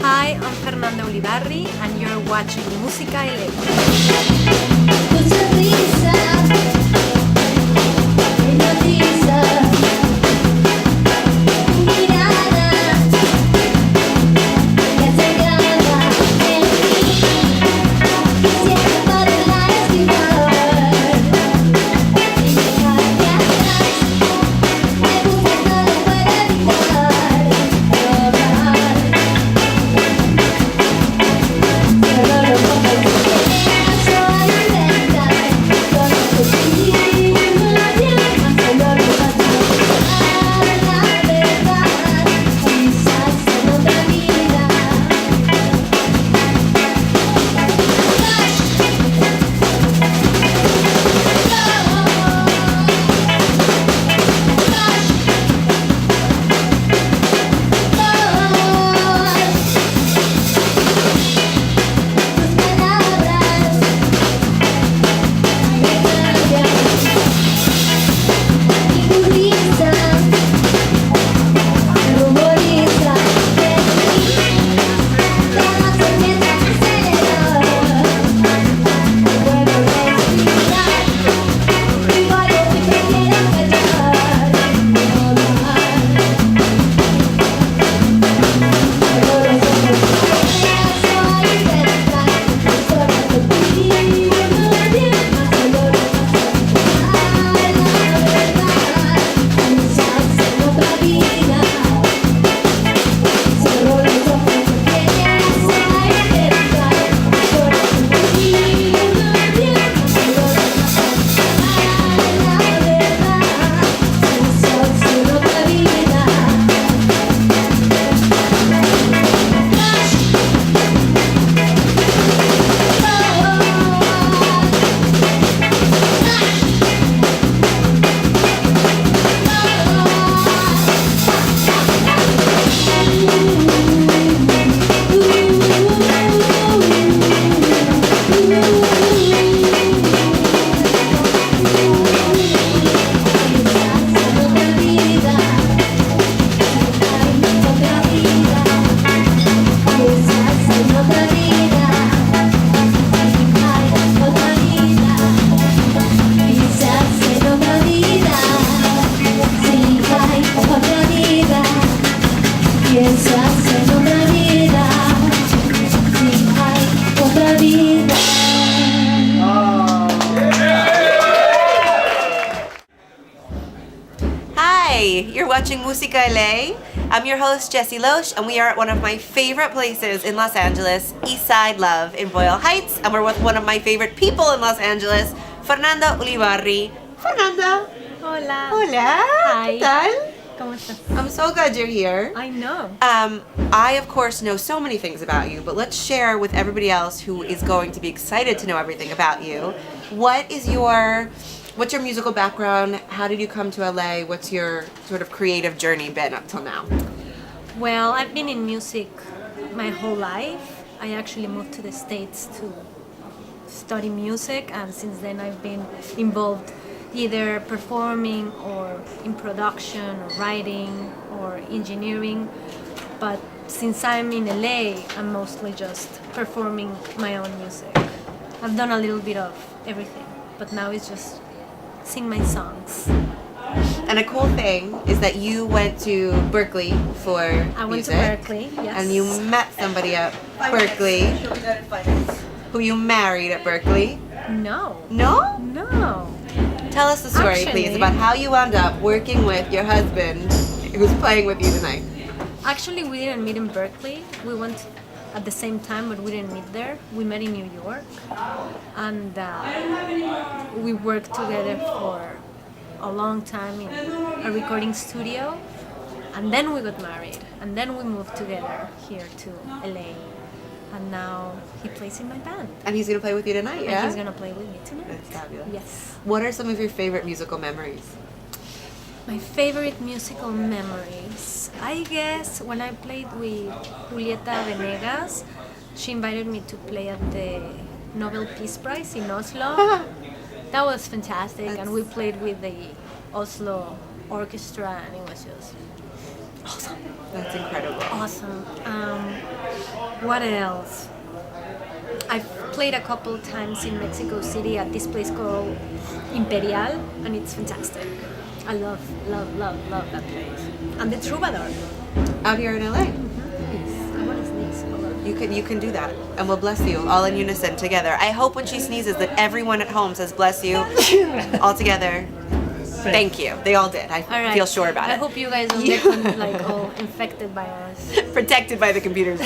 Hi, I'm Fernanda Ulibarri, and you're watching Musica. You're watching Musica LA. I'm your host, Jessie Losch, and we are at one of my favorite places in Los Angeles, Eastside Luv in Boyle Heights, and we're with one of my favorite people in Los Angeles, Fernanda Ulibarri. Fernanda. Hola. Hola. Hi. ¿Qué tal? ¿Cómo estás? I'm so glad you're here. I know. I, of course, know so many things about you, but let's share with everybody else who is going to be excited to know everything about you. What's your musical background? How did you come to LA? What's your sort of creative journey been up till now? Well, I've been in music my whole life. I actually moved to the States to study music, and since then I've been involved either performing or in production or writing or engineering. But since I'm in LA, I'm mostly just performing my own music. I've done a little bit of everything, but now it's just sing my songs. And a cool thing is that you went to Berklee for I went music, to Berklee, yes. and you met somebody at Berklee who you married at Berklee. No. No? No. Tell us the story, Actually, please, about how you wound up working with your husband who's playing with you tonight. Actually, we didn't meet in Berklee. We went at the same time, but we didn't meet there. We met in New York, and we worked together for a long time in a recording studio, and then we got married, and then we moved together here to LA, and now he plays in my band. And he's going to play with you tonight, yeah? And he's gonna play with me tonight. That's fabulous. Yes. What are some of your favorite musical memories? My favorite musical memories, I guess when I played with Julieta Venegas, she invited me to play at the Nobel Peace Prize in Oslo. That was fantastic, and we played with the Oslo Orchestra, and it was just awesome. That's incredible. Awesome. What else? I've played a couple times in Mexico City at this place called Imperial, and it's fantastic. I love that place. And the Troubadour. Out here in LA. Yes. I want to sneeze. Hold on. You can do that, and we'll bless you all in unison together. I hope when she sneezes that everyone at home says bless you all together. Thank you. They all did. I All right. feel sure about I it. hope you guys don't get like all infected by us. Protected by the computers.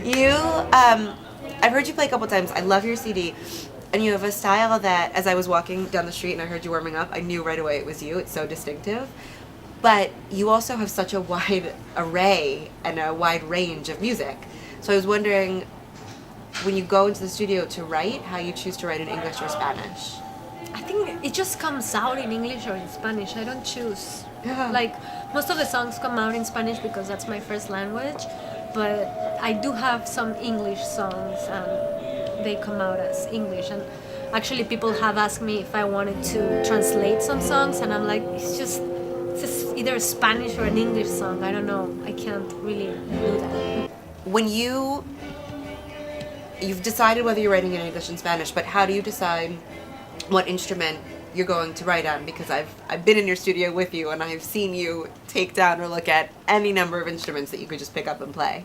You, I've heard you play a couple times. I love your CD, and you have a style that, as I was walking down the street and I heard you warming up, I knew right away it was you. It's so distinctive. But you also have such a wide array and a wide range of music. So I was wondering, when you go into the studio to write, how you choose to write in English or Spanish. I think it just comes out in English or in Spanish. I don't choose. Yeah. Like, most of the songs come out in Spanish because that's my first language, but I do have some English songs and they come out as English. And actually people have asked me if I wanted to translate some songs, and I'm like, it's just either a Spanish or an English song. I don't know. I can't really do that. When you've decided whether you're writing in English and Spanish, but how do you decide what instrument you're going to write on? Because I've been in your studio with you, and I've seen you take down or look at any number of instruments that you could just pick up and play.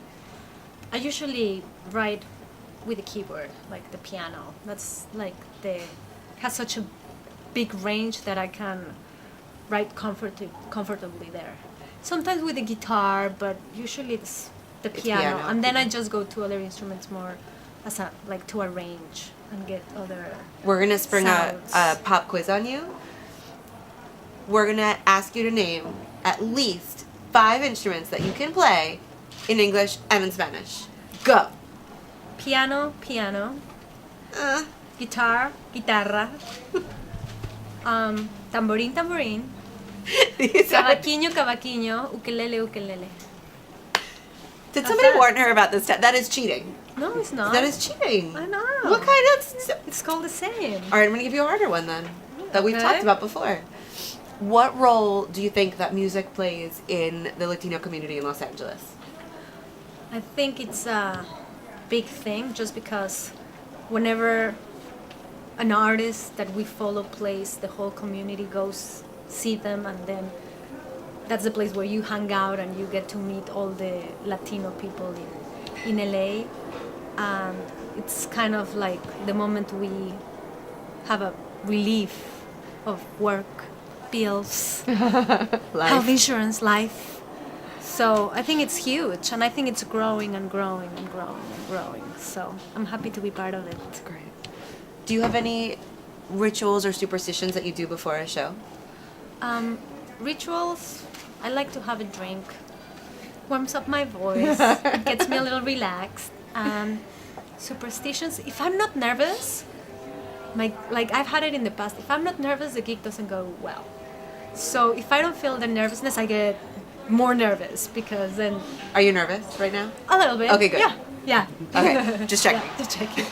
I usually write with a keyboard, like the piano. That's like has such a big range that I can write comfortably there. Sometimes with the guitar, but usually it's the piano. And then I just go to other instruments more as to arrange and get other We're gonna spring a sounds. pop quiz on you. We're gonna ask you to name at least 5 instruments that you can play in English and in Spanish. Go. Piano, guitar, guitarra, tamborín, tamborín, cavaquinho, ukulele. Did somebody warn her about this? That is cheating. No, it's not. That is cheating. I know. What kind of... It's called the same. All right, I'm going to give you a harder one then, that we've Okay. talked about before. What role do you think that music plays in the Latino community in Los Angeles? I think it's a big thing just because whenever an artist that we follow plays, the whole community goes see them, and then that's the place where you hang out and you get to meet all the Latino people in LA. And it's kind of like the moment we have a relief of work, bills, health insurance, life. So I think it's huge, and I think it's growing and growing and growing and growing. So I'm happy to be part of it. Great. Do you have any rituals or superstitions that you do before a show? Rituals, I like to have a drink. Warms up my voice. It gets me a little relaxed. Superstitions, if I'm not nervous, I've had it in the past, if I'm not nervous, the gig doesn't go well. So if I don't feel the nervousness, I get more nervous because then... Are you nervous right now? A little bit. Okay, good. Yeah. Okay, just checking. Yeah, just checking.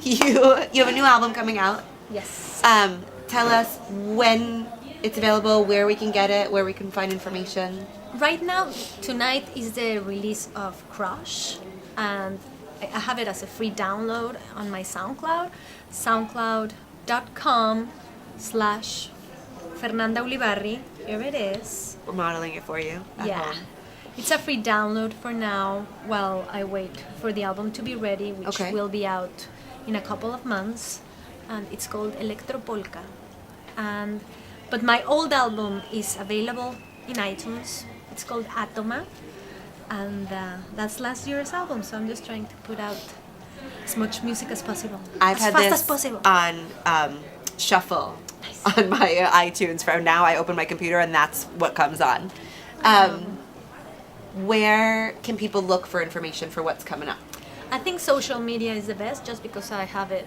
You have a new album coming out. Yes. Tell us when it's available, where we can get it, where we can find information. Right now, tonight is the release of Crush, and I have it as a free download on my SoundCloud, soundcloud.com/Fernanda Ulibarri. Here it is. We're modeling it for you at home. It's a free download for now while I wait for the album to be ready, which will be out in a couple of months, and it's called Electropolka. But my old album is available in iTunes. It's called Atoma, and that's last year's album, so I'm just trying to put out as much music as possible. I've as had fast this as possible. on shuffle on my iTunes. From now, I open my computer and that's what comes on. Where can people look for information for what's coming up? I think social media is the best, just because I have it,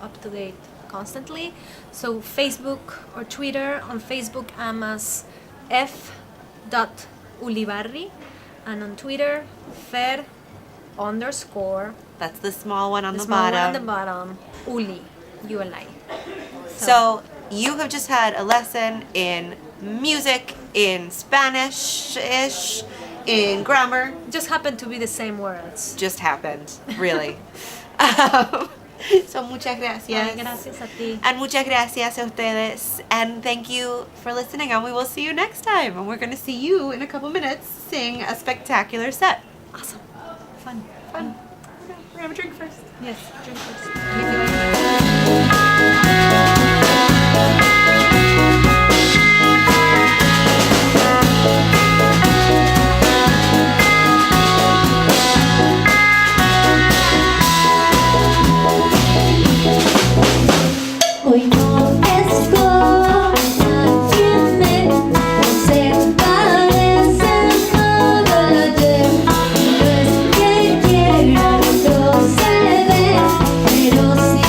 up to date constantly. So Facebook or Twitter. On Facebook, I'm as f.ulibarri, and on Twitter, Fer underscore, That's the small one on the small one bottom. on the bottom, Uli, ULI. So you have just had a lesson in music, in Spanish-ish, in grammar. Just happened to be the same words. Just happened, really. So muchas gracias. Ay, gracias a ti. And muchas gracias a ustedes. And thank you for listening. And we will see you next time. And we're going to see you in a couple minutes sing a spectacular set. Awesome. Fun. Fun. We're going to have a drink first. Yes, drink first. Hoy no es como quien me se parece nada de no es que quiera no se ve pero si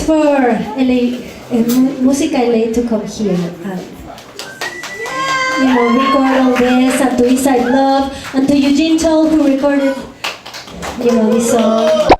for LA, Musica LA to come here and record all this, and to Eastside Luv, and to Eugene Toll who recorded this song.